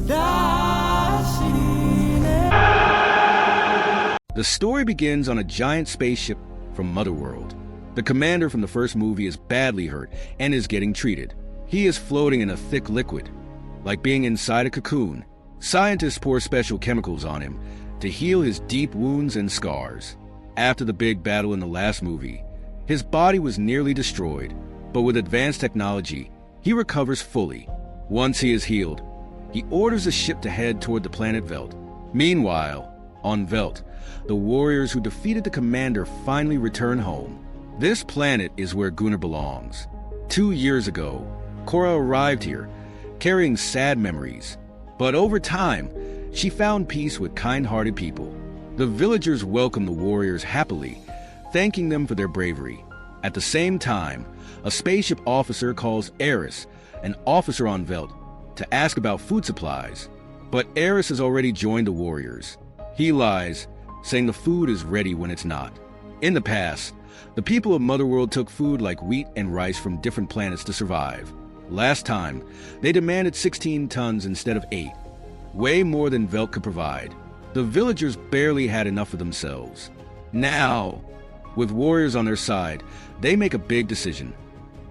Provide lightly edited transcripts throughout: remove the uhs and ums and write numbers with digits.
The story begins on a giant spaceship from Motherworld. The commander from the first movie is badly hurt and is getting treated. He is floating in a thick liquid, like being inside a cocoon. Scientists pour special chemicals on him to heal his deep wounds and scars. After the big battle in the last movie, his body was nearly destroyed, but with advanced technology, he recovers fully. Once he is healed, he orders the ship to head toward the planet Velt. Meanwhile, on Velt, the warriors who defeated the commander finally return home. This planet is where Gunnar belongs. 2 years ago, Kora arrived here, carrying sad memories. But over time, she found peace with kind-hearted people. The villagers welcomed the warriors happily, thanking them for their bravery. At the same time, a spaceship officer calls Eris, an officer on Velt, to ask about food supplies. But Eris has already joined the warriors. He lies, saying the food is ready when it's not. In the past, the people of Motherworld took food like wheat and rice from different planets to survive. Last time, they demanded 16 tons instead of 8, way more than Velt could provide. The villagers barely had enough for themselves. Now, with warriors on their side, they make a big decision.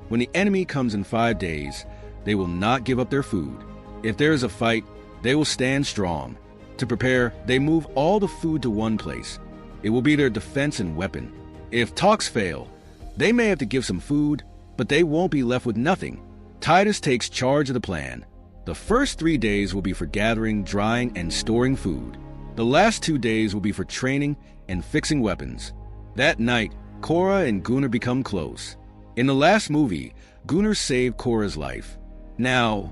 When the enemy comes in 5 days, they will not give up their food. If there is a fight, they will stand strong. To prepare, they move all the food to one place. It will be their defense and weapon. If talks fail, they may have to give some food, but they won't be left with nothing. Titus takes charge of the plan. The first 3 days will be for gathering, drying, and storing food. The last 2 days will be for training and fixing weapons. That night, Kora and Gunnar become close. In the last movie, Gunnar saved Kora's life. Now,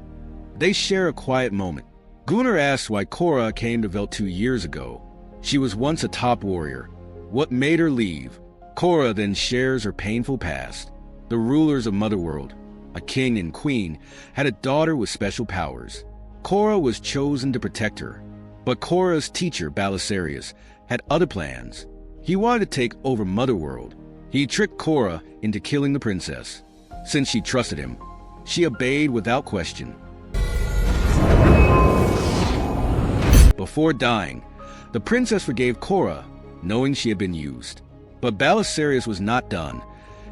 they share a quiet moment. Gunnar asks why Kora came to Velt 2 years ago. She was once a top warrior. What made her leave? Kora then shares her painful past. The rulers of Motherworld, a king and queen, had a daughter with special powers. Kora was chosen to protect her. But Kora's teacher, Belisarius, had other plans. He wanted to take over Motherworld. He tricked Kora into killing the princess. Since she trusted him, she obeyed without question. Before dying, the princess forgave Kora, knowing she had been used. But Belisarius was not done.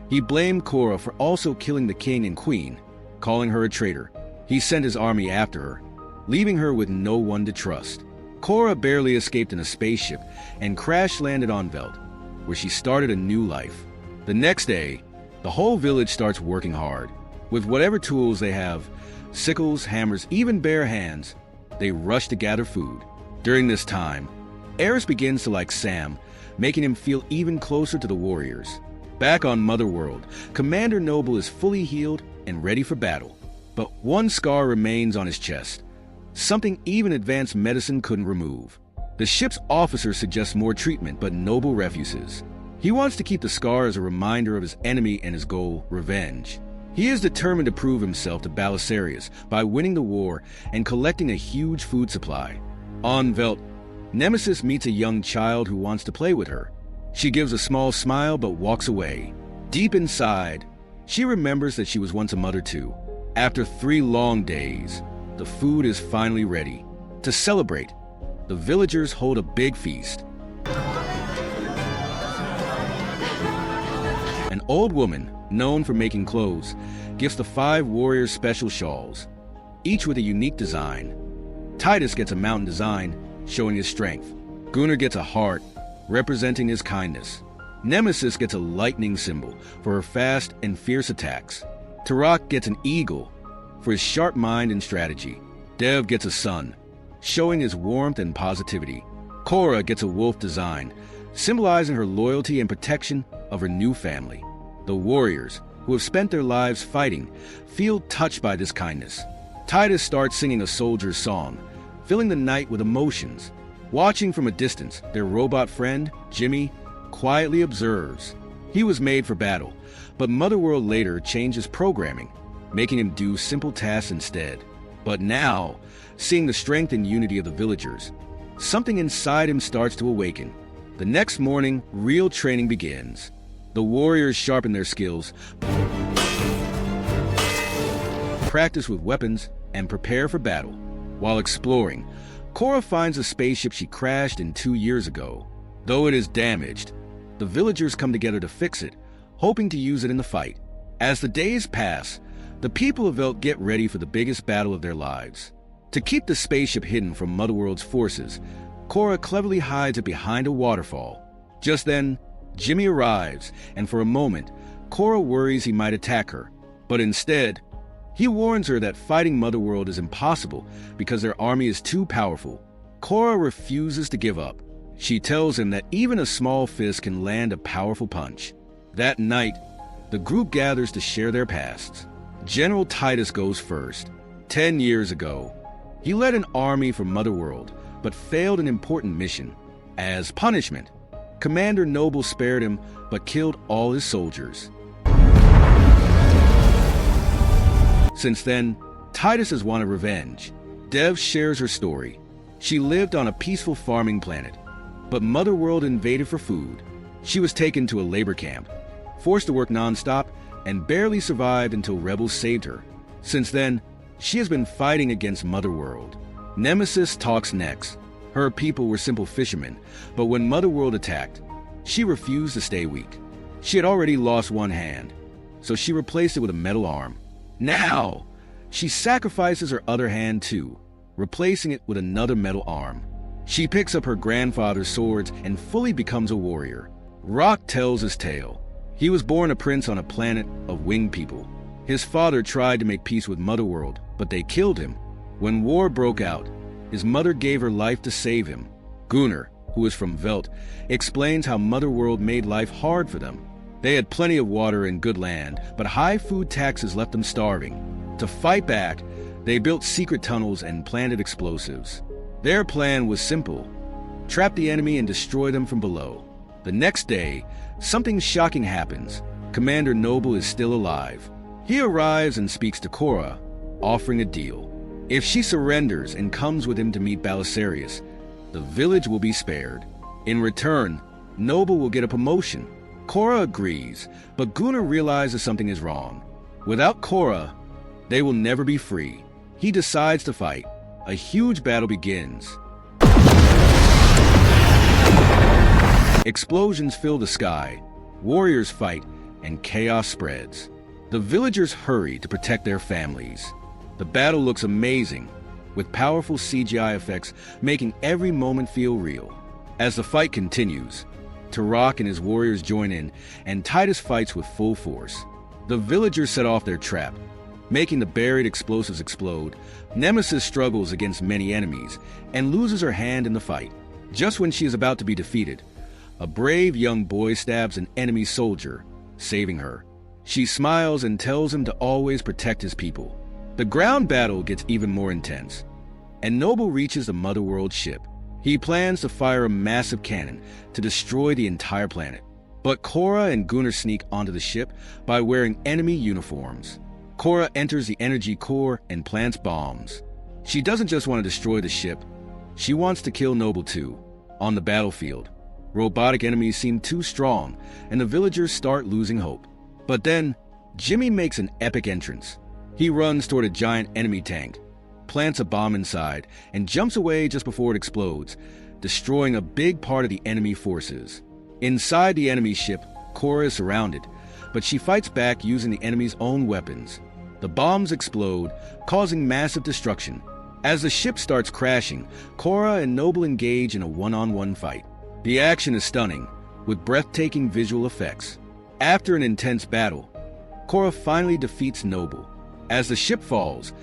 He blamed Kora for also killing the king and queen, calling her a traitor. He sent his army after her, leaving her with no one to trust. Kora barely escaped in a spaceship and crash-landed on Velt, where she started a new life. The next day, the whole village starts working hard. With whatever tools they have, sickles, hammers, even bare hands, they rush to gather food. During this time, Eris begins to like Sam, making him feel even closer to the warriors. Back on Motherworld, Commander Noble is fully healed and ready for battle. But one scar remains on his chest, something even advanced medicine couldn't remove. The ship's officer suggests more treatment, but Noble refuses. He wants to keep the scar as a reminder of his enemy and his goal, revenge. He is determined to prove himself to Belisarius by winning the war and collecting a huge food supply. On Velt, Nemesis meets a young child who wants to play with her. She gives a small smile but walks away. Deep inside, she remembers that she was once a mother too. After 3 long days, the food is finally ready. To celebrate, the villagers hold a big feast. An old woman, known for making clothes, gives the 5 warriors special shawls, each with a unique design. Titus gets a mountain design, showing his strength. Gunnar gets a heart, representing his kindness. Nemesis gets a lightning symbol for her fast and fierce attacks. Tarak gets an eagle for his sharp mind and strategy. Dev gets a sun, showing his warmth and positivity. Kora gets a wolf design, symbolizing her loyalty and protection of her new family. The warriors, who have spent their lives fighting, feel touched by this kindness. Titus starts singing a soldier's song, filling the night with emotions. Watching from a distance, their robot friend, Jimmy, quietly observes. He was made for battle, but Motherworld later changes programming, making him do simple tasks instead. But now, seeing the strength and unity of the villagers, something inside him starts to awaken. The next morning, real training begins. The warriors sharpen their skills, practice with weapons, and prepare for battle. While exploring, Kora finds a spaceship she crashed in 2 years ago. Though it is damaged, the villagers come together to fix it, hoping to use it in the fight. As the days pass, the people of Velt get ready for the biggest battle of their lives. To keep the spaceship hidden from Motherworld's forces, Kora cleverly hides it behind a waterfall. Just then, Jimmy arrives, and for a moment, Kora worries he might attack her. But instead, he warns her that fighting Motherworld is impossible because their army is too powerful. Kora refuses to give up. She tells him that even a small fist can land a powerful punch. That night, the group gathers to share their pasts. General Titus goes first. 10 years ago, he led an army for Motherworld, but failed an important mission. As punishment, Commander Noble spared him, but killed all his soldiers. Since then, Titus has wanted revenge. Dev shares her story. She lived on a peaceful farming planet, but Motherworld invaded for food. She was taken to a labor camp, forced to work non-stop, and barely survived until rebels saved her. Since then, she has been fighting against Motherworld. Nemesis talks next. Her people were simple fishermen, but when Motherworld attacked, she refused to stay weak. She had already lost one hand, so she replaced it with a metal arm. Now, she sacrifices her other hand too, replacing it with another metal arm. She picks up her grandfather's swords and fully becomes a warrior. Rock tells his tale. He was born a prince on a planet of winged people. His father tried to make peace with Motherworld, but they killed him. When war broke out, his mother gave her life to save him. Gunnar, who is from Velt, explains how Motherworld made life hard for them. They had plenty of water and good land, but high food taxes left them starving. To fight back, they built secret tunnels and planted explosives. Their plan was simple: trap the enemy and destroy them from below. The next day, something shocking happens. Commander Noble is still alive. He arrives and speaks to Kora, offering a deal. If she surrenders and comes with him to meet Belisarius, the village will be spared. In return, Noble will get a promotion. Kora agrees, but Gunnar realizes something is wrong. Without Kora, they will never be free. He decides to fight. A huge battle begins. Explosions fill the sky, warriors fight, and chaos spreads. The villagers hurry to protect their families. The battle looks amazing, with powerful CGI effects making every moment feel real. As the fight continues, Turok and his warriors join in, and Titus fights with full force. The villagers set off their trap, making the buried explosives explode. Nemesis struggles against many enemies and loses her hand in the fight. Just when she is about to be defeated, a brave young boy stabs an enemy soldier, saving her. She smiles and tells him to always protect his people. The ground battle gets even more intense, and Noble reaches the Motherworld ship. He plans to fire a massive cannon to destroy the entire planet. But Kora and Gunnar sneak onto the ship by wearing enemy uniforms. Kora enters the energy core and plants bombs. She doesn't just want to destroy the ship, she wants to kill Noble too. On the battlefield, robotic enemies seem too strong, and the villagers start losing hope. But then, Jimmy makes an epic entrance. He runs toward a giant enemy tank, plants a bomb inside, and jumps away just before it explodes, destroying a big part of the enemy forces. Inside the enemy ship, Kora is surrounded, but she fights back using the enemy's own weapons. The bombs explode, causing massive destruction. As the ship starts crashing, Kora and Noble engage in a one-on-one fight. The action is stunning, with breathtaking visual effects. After an intense battle, Kora finally defeats Noble. As the ship falls,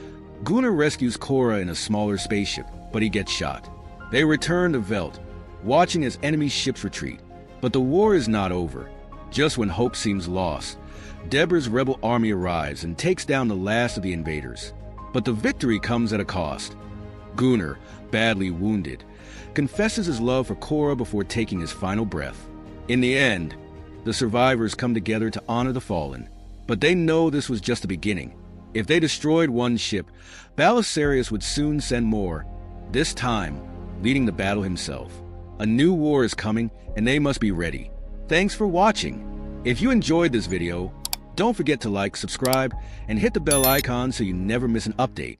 Gunnar rescues Kora in a smaller spaceship, but he gets shot. They return to Velt, watching as enemy ships retreat. But the war is not over. Just when hope seems lost, Deborah's rebel army arrives and takes down the last of the invaders. But the victory comes at a cost. Gunnar, badly wounded, confesses his love for Kora before taking his final breath. In the end, the survivors come together to honor the fallen. But they know this was just the beginning. If they destroyed one ship, Belisarius would soon send more, this time leading the battle himself. A new war is coming, and they must be ready. Thanks for watching. If you enjoyed this video, don't forget to like, subscribe, and hit the bell icon so you never miss an update.